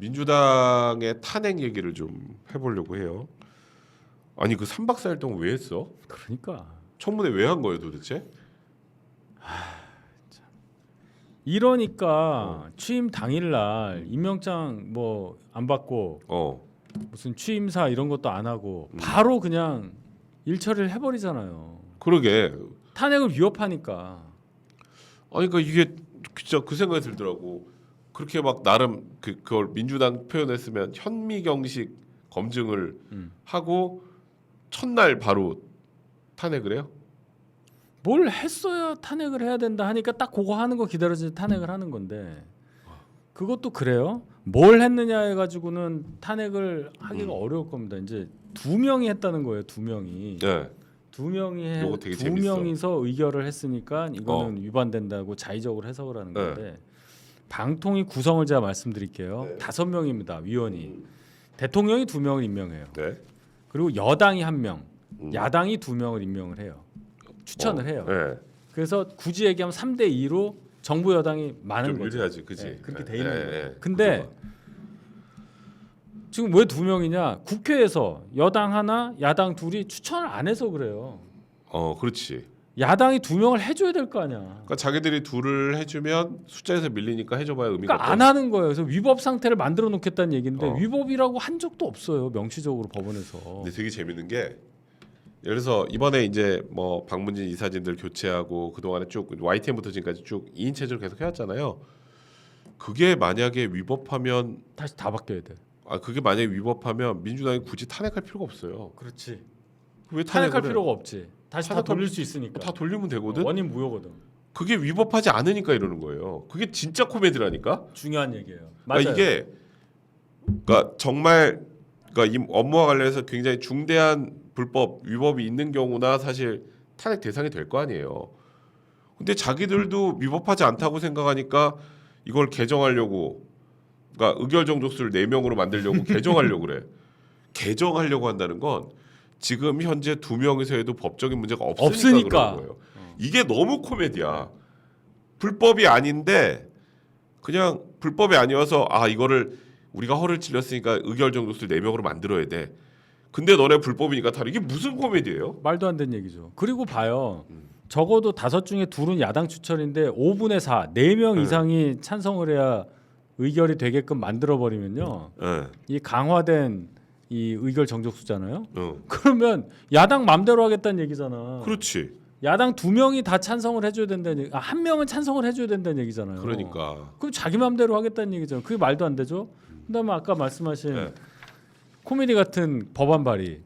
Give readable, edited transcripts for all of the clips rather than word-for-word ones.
민주당의 탄핵 얘기를 좀 해보려고 해요. 아니 그 3박 4일 동안 왜 했어? 그러니까 청문회 왜 한 거예요 도대체? 이러니까 취임 당일날 임명장 뭐 안 받고 무슨 취임사 이런 것도 안 하고 바로 그냥 일 처리를 해버리잖아요. 그러게. 탄핵을 위협하니까. 아니 그러니까 이게 진짜 그 생각이 들더라고. 그렇게 막 나름 그걸 민주당 표현했으면 현미경식 검증을 하고 첫날 바로 탄핵을 해요? 뭘 했어야 탄핵을 해야 된다 하니까 딱 그거 하는 거 기다려서 탄핵을 하는 건데 그것도 그래요? 뭘 했느냐 해가지고는 탄핵을 하기가 어려울 겁니다. 이제 2명이 했다는 거예요. 2명이. 네. 2명이 요거 되게 두 재밌어. 명이서 의결을 했으니까 이거는 위반된다고 자의적으로 해석을 하는 건데 방통위 구성을 제가 말씀드릴게요. 네. 5명입니다. 위원이. 대통령이 2명을 임명해요. 네. 그리고 여당이 1명, 야당이 2명을 임명을 해요. 추천을 해요. 네. 그래서 굳이 얘기하면 3대 2로 정부 여당이 많은 좀 거죠. 유리하지, 그지? 네, 그렇게 돼 있는 거예요. 네. 근데 지금 왜 2명이냐? 국회에서 여당 하나, 야당 둘이 추천을 안 해서 그래요. 그렇지. 야당이 2명을 해줘야 될 거 아니야. 그러니까 자기들이 둘을 해주면 숫자에서 밀리니까 해줘봐야 의미가 그러니까 안 없다. 하는 거예요. 그래서 위법 상태를 만들어 놓겠다는 얘기인데 위법이라고 한 적도 없어요. 명시적으로 법원에서. 근데 되게 재밌는 게 예를 들어서 이번에 이제 뭐 박문진 이사진들 교체하고 그 동안에 쭉 YTN부터 지금까지 쭉 2인 체제로 계속 해왔잖아요. 그게 만약에 위법하면 다시 다 바뀌어야 돼. 그게 만약에 위법하면 민주당이 굳이 탄핵할 필요가 없어요. 그렇지. 왜 탄핵할 탄핵을 해? 필요가 없지. 다시 다 탄핵하면 돌릴 수 있으니까. 다 돌리면 되거든. 원인 무효거든. 그게 위법하지 않으니까 이러는 거예요. 그게 진짜 코미디라니까. 중요한 얘기예요. 맞아요. 그러니까 이게 그러니까 정말 그러니까 이 업무와 관련해서 굉장히 중대한 불법 위법이 있는 경우나 사실 탄핵 대상이 될 거 아니에요. 근데 자기들도 위법하지 않다고 생각하니까 이걸 개정하려고 그러니까 의결 정족수를 4명으로 만들려고 개정하려고 그래. 개정하려고 한다는 건 지금 현재 2명에서 해도 법적인 문제가 없으니까 그런 거예요. 이게 너무 코미디야. 불법이 아닌데 그냥 불법이 아니어서 이거를 우리가 허를 찔렸으니까 의결 정족수를 4명으로 만들어야 돼. 근데 너네 불법이니까 다르. 이게 무슨 코미디예요? 말도 안 되는 얘기죠. 그리고 봐요. 적어도 5 중에 2는 야당 추천인데 5분의 4, 4명 이상이 찬성을 해야 의결이 되게끔 만들어 버리면요. 네. 이 강화된 이 의결 정족수잖아요. 어. 그러면 야당 맘대로 하겠다는 얘기잖아. 그렇지. 야당 2명이 다 찬성을 해줘야 된다는 얘기. 1명은 찬성을 해줘야 된다는 얘기잖아요. 그러니까. 그럼 자기 맘대로 하겠다는 얘기잖아요. 그게 말도 안 되죠. 그다음에 아까 말씀하신 네. 코미디 같은 법안 발의.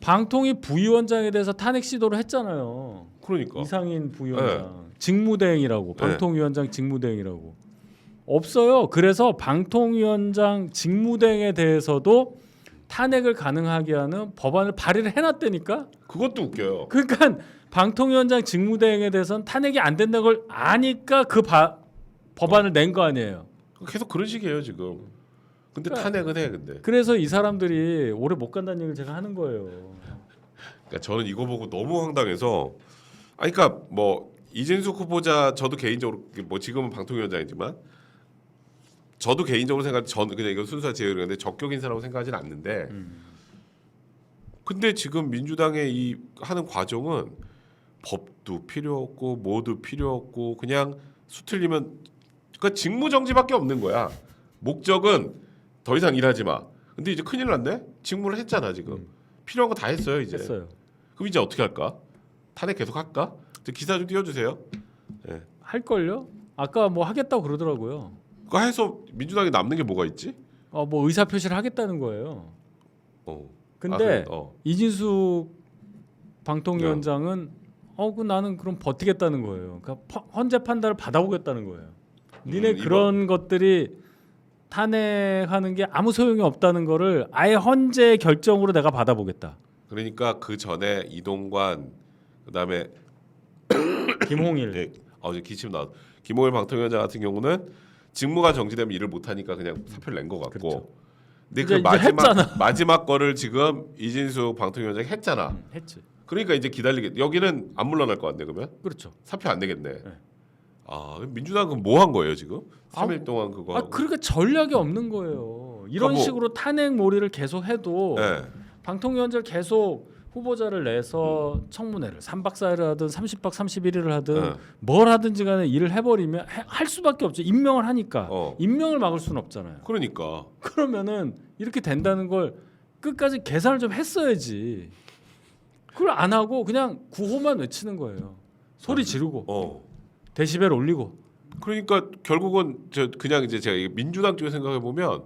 방통위 부위원장에 대해서 탄핵 시도를 했잖아요. 그러니까. 이상인 부위원장 직무대행이라고 네. 방통위원장 직무대행이라고 없어요. 그래서 방통위원장 직무대행에 대해서도 탄핵을 가능하게 하는 법안을 발의를 해놨다니까. 그것도 웃겨요. 그러니까 방통위원장 직무대행에 대해서는 탄핵이 안 된다는 걸 아니까 그 법안을 낸 거 아니에요. 계속 그런 식이에요 지금. 근데 그러니까 탄핵은 해 근데. 그래서 이 사람들이 오래 못 간다는 얘기를 제가 하는 거예요. 그러니까 저는 이거 보고 너무 황당해서. 그러니까 뭐 이진숙 후보자 저도 개인적으로 뭐 지금은 방통위원장이지만 저도 개인적으로 저는 그냥 이건 순수한 제 의견인데 적격 인사라고 생각하지는 않는데. 근데 지금 민주당의 이 하는 과정은 법도 필요 없고 뭐도 필요 없고 그냥 수틀리면 그러니까 직무 정지밖에 없는 거야. 목적은 더 이상 일하지 마. 근데 이제 큰일 났네. 직무를 했잖아 지금. 필요한 거 다 했어요 이제. 했어요. 그럼 이제 어떻게 할까? 탄핵 계속 할까? 기사 좀 띄워주세요. 네. 할 걸요? 아까 뭐 하겠다고 그러더라고요. 그거 해서 민주당이 남는 게 뭐가 있지? 뭐 의사 표시를 하겠다는 거예요. 근데 그래, 이진숙 방통위원장은 나는 그럼 버티겠다는 거예요. 그러니까 헌재 판단을 받아보겠다는 거예요. 니네 그런 것들이 탄핵하는 게 아무 소용이 없다는 거를 아예 헌재 결정으로 내가 받아보겠다. 그러니까 그 전에 이동관 그다음에 김홍일. 네, 어제 기침 나왔. 김홍일 방통위원장 같은 경우는 직무가 정지되면 일을 못 하니까 그냥 사표를 낸 것 같고. 그렇죠. 근데 그 이제 했잖아. 마지막 거를 지금 이진숙 방통위원장이 했잖아. 했지. 그러니까 이제 기다리게. 여기는 안 물러날 것 같네 그러면. 그렇죠. 사표 안 내겠네. 민주당은 뭐 한 거예요 지금? 아, 3일 동안 그거 하고. 그러니까 전략이 없는 거예요. 이런 그러니까 뭐- 식으로 탄핵 몰이를 계속 해도 네. 방통위원장을 계속 후보자를 내서 청문회를 3박 4일을 하든 30박 31일을 하든 네. 뭘 하든지 간에 일을 해버리면 할 수밖에 없죠. 임명을 하니까. 임명을 막을 수는 없잖아요. 그러니까 그러면은 이렇게 된다는 걸 끝까지 계산을 좀 했어야지. 그걸 안 하고 그냥 구호만 외치는 거예요. 소리 지르고 데시벨 올리고. 그러니까 결국은 그냥 이제 제가 이게 민주당 쪽에 생각해 보면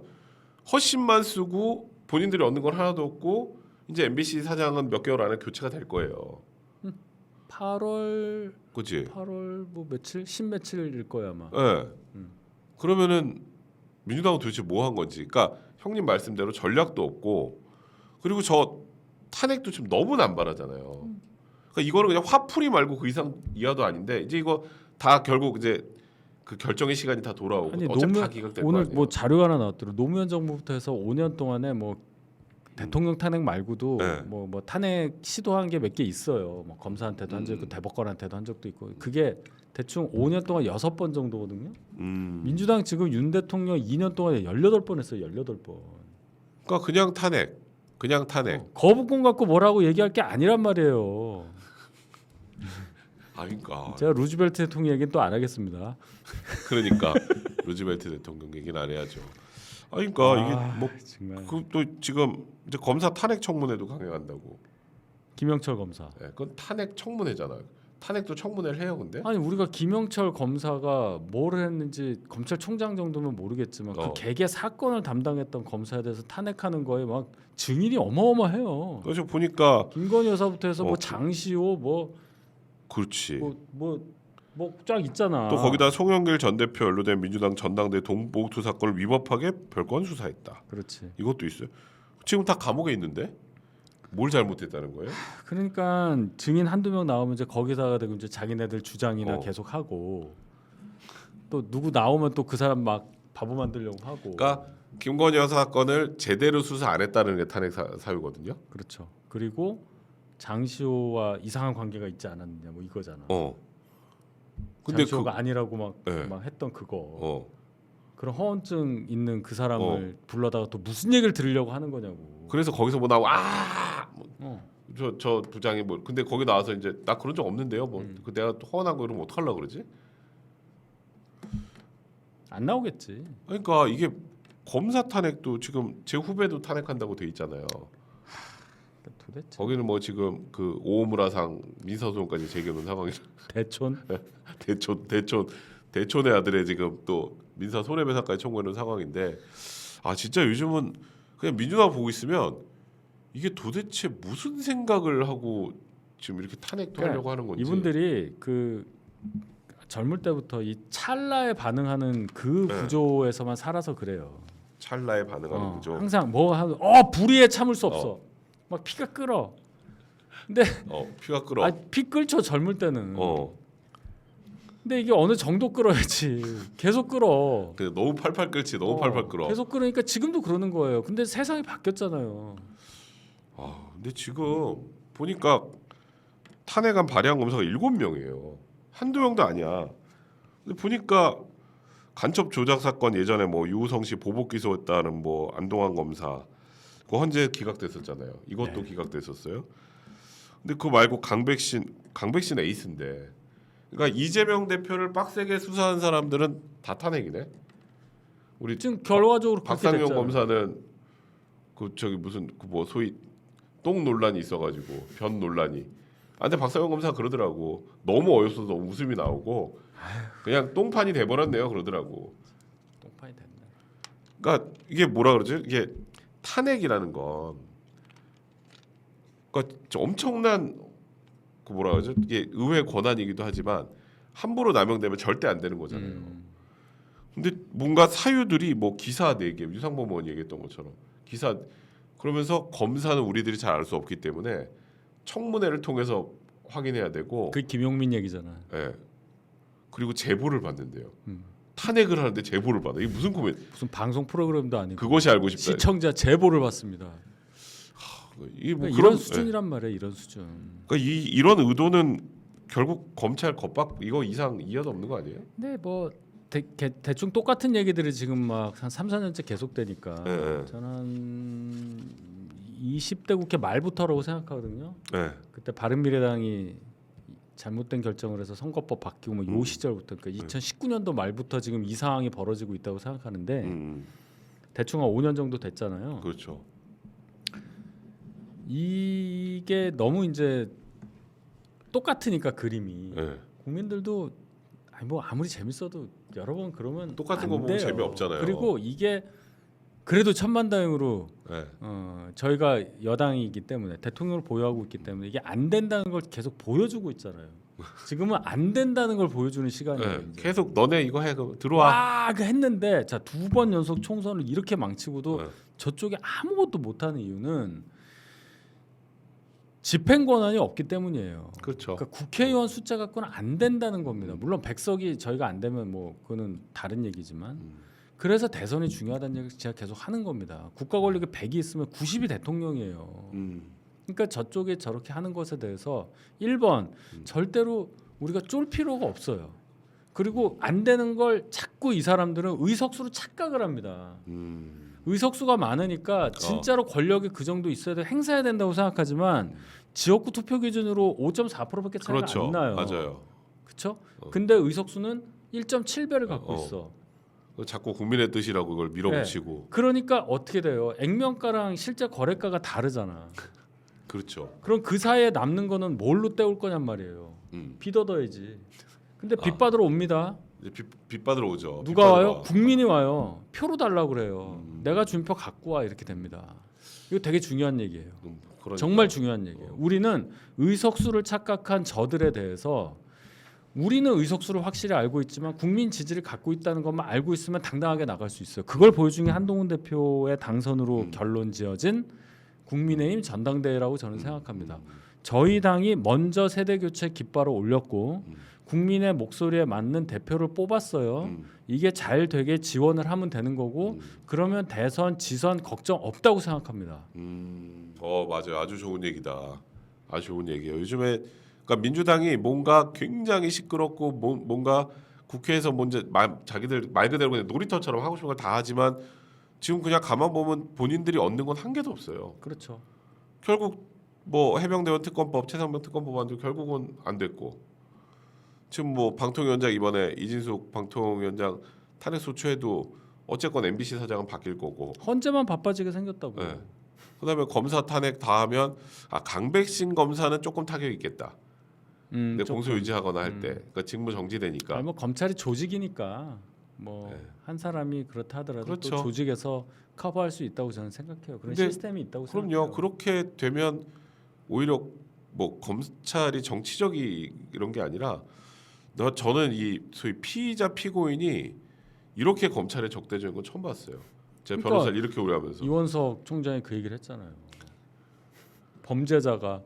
헛심만 쓰고 본인들이 얻는 건 하나도 없고 이제 MBC 사장은 몇 개월 안에 교체가 될 거예요. 8월 그렇지? 8월 뭐 며칠 10 며칠일 거야 아마. 네. 그러면은 민주당은 도대체 뭐 한 건지. 그러니까 형님 말씀대로 전략도 없고 그리고 저 탄핵도 지금 너무 남발하잖아요. 그러니까 이거는 그냥 화풀이 말고 그 이상 이하도 아닌데 이제 이거 다 결국 이제 그 결정의 시간이 다 돌아오고 아니, 어차피 다 기각될 거 오늘 아니에요. 뭐 자료가 하나 나왔더라고. 노무현 정부부터 해서 5년 동안에 뭐 대통령 탄핵 말고도 네. 뭐 탄핵 시도한 게 몇 개 있어요. 뭐 검사한테도 한 적 있고 대법관한테도 한 적도 있고 그게 대충 5년 동안 6번 정도거든요. 민주당 지금 윤 대통령 2년 동안에 18번 했어요. 18번. 그러니까 그냥 탄핵. 그냥 탄핵. 거부권 갖고 뭐라고 얘기할 게 아니란 말이에요. 그러니까 제가 루즈벨트 대통령 얘기는 또 안 하겠습니다. 그러니까 루즈벨트 대통령 얘기는 안 해야죠. 그러니까 이게 뭐 정말. 또 지금 이제 검사 탄핵 청문회도 강행한다고. 김영철 검사. 네, 그건 탄핵 청문회잖아요. 탄핵도 청문회를 해요, 근데? 아니 우리가 김영철 검사가 뭘 했는지 검찰총장 정도면 모르겠지만 그 개개 사건을 담당했던 검사에 대해서 탄핵하는 거에 막 증인이 어마어마해요. 그래서 보니까 김건희 여사부터 해서 뭐 장시호 그렇지. 뭐 쫙 있잖아. 또 거기다 송영길 전 대표 연루된 민주당 전당대 동봉투 사건을 위법하게 별건 수사했다. 그렇지. 이것도 있어요. 지금 다 감옥에 있는데 뭘 잘못했다는 거예요? 그러니까 증인 한두 명 나오면 이제 거기다가 대고 이제 자기네들 주장이나 계속 하고 또 누구 나오면 또 그 사람 막 바보 만들려고 하고. 그러니까 김건희 여사 사건을 제대로 수사 안 했다는 게 탄핵 사유거든요. 그렇죠. 그리고 장시호와 이상한 관계가 있지 않았느냐 뭐 이거잖아. 근데 장시호가 아니라고 막 했던 그거. 그런 허언증 있는 그 사람을 불러다가 또 무슨 얘기를 들으려고 하는 거냐고. 그래서 거기서 뭐 나오고 저 부장이 뭐 근데 거기 나와서 이제 나 그런 적 없는데요. 뭐 그 내가 허언한 거 이러면 어떡하려고 그러지? 안 나오겠지. 그러니까 이게 검사 탄핵도 지금 제 후배도 탄핵한다고 돼 있잖아요. 도대체 거기는 뭐 지금 그 오오무라상 민사소송까지 제기하는 상황이죠. 대촌의 아들의 지금 또 민사 손해배상까지 청구하는 상황인데 진짜 요즘은 그냥 민주당 보고 있으면 이게 도대체 무슨 생각을 하고 지금 이렇게 탄핵도 하려고 하는 건지. 이분들이 그 젊을 때부터 이 찰나에 반응하는 그 구조에서만 살아서 그래요. 찰나에 반응하는 구조. 항상 뭐 하면 불의에 참을 수 없어. 막 피가 끓어. 근데 피가 끓어. 피 끓죠 젊을 때는. 근데 이게 어느 정도 끓어야지. 계속 끓어. 너무 팔팔 끓지. 너무 팔팔 끓어. 계속 끓으니까 지금도 그러는 거예요. 근데 세상이 바뀌었잖아요. 근데 지금 보니까 탄핵안 발의한 검사가 7명이에요. 한두 명도 아니야. 근데 보니까 간첩 조작 사건 예전에 뭐 유우성 씨 보복 기소했다는 뭐 안동환 검사 그거 헌재 기각됐었잖아요. 이것도 기각됐었어요. 근데 그거 말고 강백신 에이스인데. 그러니까 이재명 대표를 빡세게 수사한 사람들은 다 탄핵이네. 우리 지금 결과적으로 박상용 검사는 그 저기 무슨 그 뭐 소위 똥 논란이 있어가지고 변 논란이. 근데 박상용 검사 그러더라고. 너무 어이없어서 너무 웃음이 나오고 그냥 똥판이 돼버렸네요 그러더라고. 똥판이 됐네. 그러니까 이게 뭐라 그러지? 이게 탄핵이라는 건 그러니까 엄청난 그 뭐라 그러죠? 이게 의회 권한이기도 하지만 함부로 남용되면 절대 안 되는 거잖아요. 근데 뭔가 사유들이 뭐 기사 4개 유상범 의원이 얘기했던 것처럼 기사 그러면서 검사는 우리들이 잘 알 수 없기 때문에 청문회를 통해서 확인해야 되고 그 김용민 얘기잖아. 예. 그리고 제보를 받는데요. 탄핵을 하는데 제보를 받아. 이게 무슨 고민? 무슨 방송 프로그램도 아니고. 그것이 알고 싶다. 시청자 제보를 받습니다. 이게 뭐 그러니까 이런 수준이란 말이야. 이런 수준. 그러니까 이런 의도는 결국 검찰 겁박 이거 이상 이하도 없는 거 아니에요? 근데 뭐 대충 똑같은 얘기들이 지금 막 한 3, 4년째 계속되니까 네. 저는 20대 국회 말부터라고 생각하거든요. 네. 그때 바른미래당이 잘못된 결정을 해서 선거법 바뀌고 뭐 요 시절부터 그러니까 2019년도 말부터 지금 이 상황이 벌어지고 있다고 생각하는데 대충 한 5년 정도 됐잖아요. 그렇죠. 이게 너무 이제 똑같으니까 그림이 네. 국민들도 아니 뭐 아무리 재밌어도 여러 번 그러면 똑같은 안 거 보면 돼요. 재미없잖아요. 그리고 이게 그래도 천만다행으로 네. 저희가 여당이기 때문에 대통령을 보유하고 있기 때문에 이게 안 된다는 걸 계속 보여주고 있잖아요. 지금은 안 된다는 걸 보여주는 시간이에요. 네. 이제. 계속 너네 이거 해 그럼 들어와. 막 했는데 자 2번 연속 총선을 이렇게 망치고도 네. 저쪽에 아무것도 못하는 이유는 집행 권한이 없기 때문이에요. 그렇죠. 그러니까 국회의원 숫자 갖고는 안 된다는 겁니다. 물론 100석이 저희가 안 되면 뭐 그거는 다른 얘기지만 그래서 대선이 중요하다는 얘기를 제가 계속 하는 겁니다. 국가 권력이 100이 있으면 90이 대통령이에요. 그러니까 저쪽에 저렇게 하는 것에 대해서 1번 절대로 우리가 쫄 필요가 없어요. 그리고 안 되는 걸 자꾸 이 사람들은 의석수로 착각을 합니다. 의석수가 많으니까 진짜로 권력이 그 정도 있어야 돼 행사해야 된다고 생각하지만 지역구 투표 기준으로 5.4%밖에 차이가 그렇죠. 안 나요. 맞아요. 그렇죠? 근데 의석수는 1.7배를 갖고 있어. 자꾸 국민의 뜻이라고 이걸 밀어붙이고. 그러니까 어떻게 돼요? 액면가랑 실제 거래가가 다르잖아. 그렇죠. 그럼 그 사이에 남는 거는 뭘로 때울 거냔 말이에요. 빚 얻어야지. 근데 빚 받으러 옵니다. 이제 빚 받으러 오죠. 빚 누가 받으러 와요? 와. 국민이 와요. 표로 달라고 그래요. 내가 준 표 갖고 와 이렇게 됩니다. 이거 되게 중요한 얘기예요. 그러니까. 정말 중요한 얘기예요. 우리는 의석수를 착각한 저들에 대해서 우리는 의석수를 확실히 알고 있지만 국민 지지를 갖고 있다는 것만 알고 있으면 당당하게 나갈 수 있어요. 그걸 보여준 게 한동훈 대표의 당선으로 결론 지어진 국민의힘 전당대회라고 저는 생각합니다. 저희 당이 먼저 세대교체 깃발을 올렸고 국민의 목소리에 맞는 대표를 뽑았어요. 이게 잘 되게 지원을 하면 되는 거고 그러면 대선 지선 걱정 없다고 생각합니다. 맞아요. 아주 좋은 얘기다. 아주 좋은 얘기예요. 요즘에 그러니까 민주당이 뭔가 굉장히 시끄럽고 뭔가 국회에서 먼저 자기들 말 그대로 그냥 놀이터처럼 하고 싶은 걸 다 하지만 지금 그냥 가만 보면 본인들이 얻는 건 한 개도 없어요. 그렇죠. 결국 뭐 해병대원 특검법, 최상병 특검법안도 결국은 안 됐고 지금 뭐 방통위원장 이번에 이진숙 방통위원장 탄핵 소추해도 어쨌건 MBC 사장은 바뀔 거고 헌재만 바빠지게 생겼다고. 네. 그다음에 검사 탄핵 다 하면 강백신 검사는 조금 타격 있겠다. 근데 공소 유지하거나 할 때, 그러니까 직무 정지되니까. 아니, 뭐 검찰이 조직이니까 뭐 네. 한 사람이 그렇다 하더라도 그렇죠. 또 조직에서 커버할 수 있다고 저는 생각해요. 그런 근데 시스템이 있다고 그럼요. 생각해요. 그렇게 되면 오히려 뭐 검찰이 정치적이 이런 게 아니라 저는 이 소위 피의자 피고인이 이렇게 검찰에 적대적인 건 처음 봤어요. 제가 그러니까 변호사를 이렇게 오래 하면서. 이원석 총장이 그 얘기를 했잖아요. 범죄자가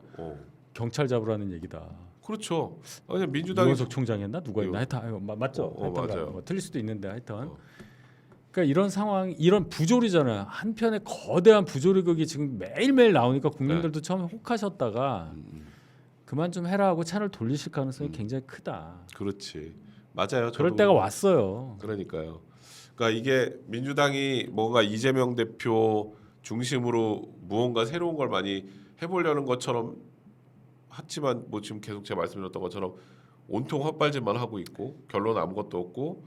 경찰 잡으라는 얘기다. 그렇죠. 아니 민주당이 이원석 총장이 했나 누가 했나 하여튼 맞죠. 하여튼 맞아요. 뭐 틀릴 수도 있는데 하여튼 그러니까 이런 상황 이런 부조리잖아요. 한편에 거대한 부조리극이 지금 매일매일 나오니까 국민들도 처음에 혹하셨다가 그만 좀 해라 하고 차를 돌리실 가능성이 굉장히 크다. 그렇지. 맞아요. 그럴 저도 때가 왔어요. 그러니까요. 그러니까 이게 민주당이 뭔가 이재명 대표 중심으로 무언가 새로운 걸 많이 해보려는 것처럼 하지만 뭐 지금 계속 제가 말씀드렸던 것처럼 온통 헛발질만 하고 있고 결론 아무것도 없고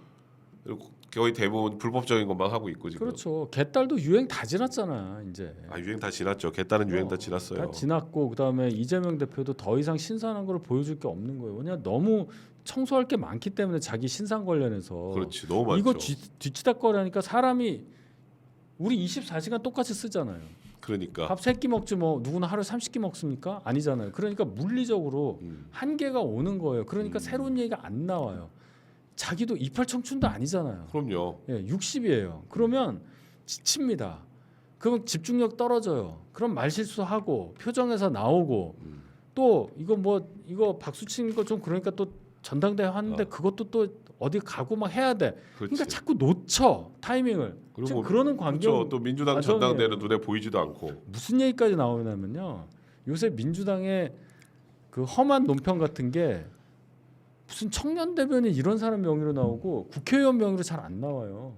그리고 거의 대부분 불법적인 것만 하고 있고 지금. 그렇죠. 개딸도 유행 다 지났잖아 이제. 유행 다 지났죠. 개딸은 유행 다 지났어요. 다 지났고 그다음에 이재명 대표도 더 이상 신선한 걸 보여줄 게 없는 거예요. 왜냐 너무 청소할 게 많기 때문에 자기 신상 관련해서. 그렇지 너무 많죠. 이거 뒤치다거리하니까 사람이 우리 24시간 똑같이 쓰잖아요. 그러니까. 밥 3끼 먹지 뭐 누구나 하루 30끼 먹습니까? 아니잖아요. 그러니까 물리적으로 한계가 오는 거예요. 그러니까 새로운 얘기가 안 나와요. 자기도 이팔 청춘도 아니잖아요. 그럼요. 60이에요. 그러면 지칩니다. 그럼 집중력 떨어져요. 그럼 말실수하고 표정에서 나오고 또 이거 박수 치는 거 좀 그러니까 또 전당대회 하는데 그것도 또 어디 가고 막 해야 돼. 그러니까 그렇지. 자꾸 놓쳐 타이밍을. 그리고 지금 그러는 광경. 그렇죠. 또 민주당 과정이에요. 전당대회는 눈에 보이지도 않고. 무슨 얘기까지 나오냐면요. 요새 민주당의 그 험한 논평 같은 게 무슨 청년 대변인 이런 사람 명의로 나오고 국회의원 명의로 잘 안 나와요.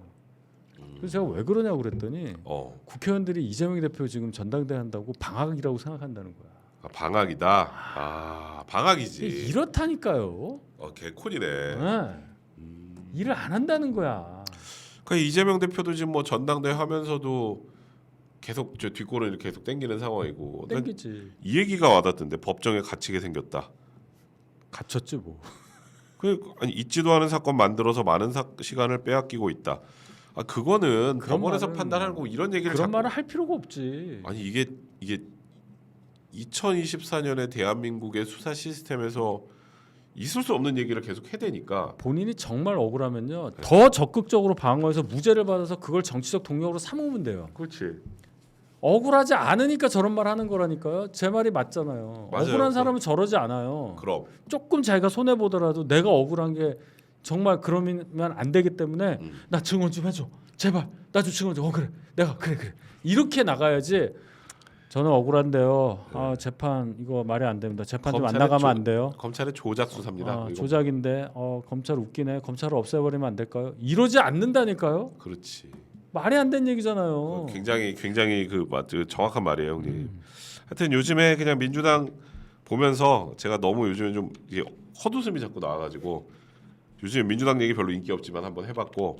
그래서 제가 왜 그러냐고 그랬더니 국회의원들이 이재명 대표 지금 전당대회 한다고 방학이라고 생각한다는 거야. 방학이다. 방학이지. 이렇다니까요. 개콘이네. 네. 일을 안 한다는 거야. 그러니까 이재명 대표도 지금 뭐 전당대회 하면서도 계속 저 뒷골을 계속 땡기는 상황이고. 땡기지. 이 얘기가 와닿던데 법정에 갇히게 생겼다. 갇혔지 뭐. 아니 있지도 않은 사건 만들어서 많은 시간을 빼앗기고 있다. 그거는 법원에서 판단하고 이런 얘기를 그런 자꾸 말을 할 필요가 없지. 아니 이게 2024년에 대한민국의 수사 시스템에서 있을 수 없는 얘기를 계속 해대니까 본인이 정말 억울하면요 더 적극적으로 방어해서 무죄를 받아서 그걸 정치적 동력으로 삼으면 돼요. 그렇지. 억울하지 않으니까 저런 말 하는 거라니까요. 제 말이 맞잖아요. 맞아요. 억울한 사람은 저러지 않아요. 그럼 조금 자기가 손해 보더라도 내가 억울한 게 정말 그러면 안 되기 때문에 나 증언 좀 해줘. 제발 나 좀 증언 좀. 그래. 내가 그래. 이렇게 나가야지. 저는 억울한데요. 재판 이거 말이 안 됩니다. 재판 좀 안 나가면 안 돼요. 검찰의 조작 수사입니다. 조작인데 검찰 웃기네. 검찰을 없애버리면 안 될까요? 이러지 않는다니까요. 그렇지. 말이 안 되는 얘기잖아요. 굉장히 그 정확한 말이에요, 형님. 하여튼 요즘에 그냥 민주당 보면서 제가 너무 요즘에 좀 이게 헛웃음이 자꾸 나와가지고 요즘 민주당 얘기 별로 인기 없지만 한번 해봤고.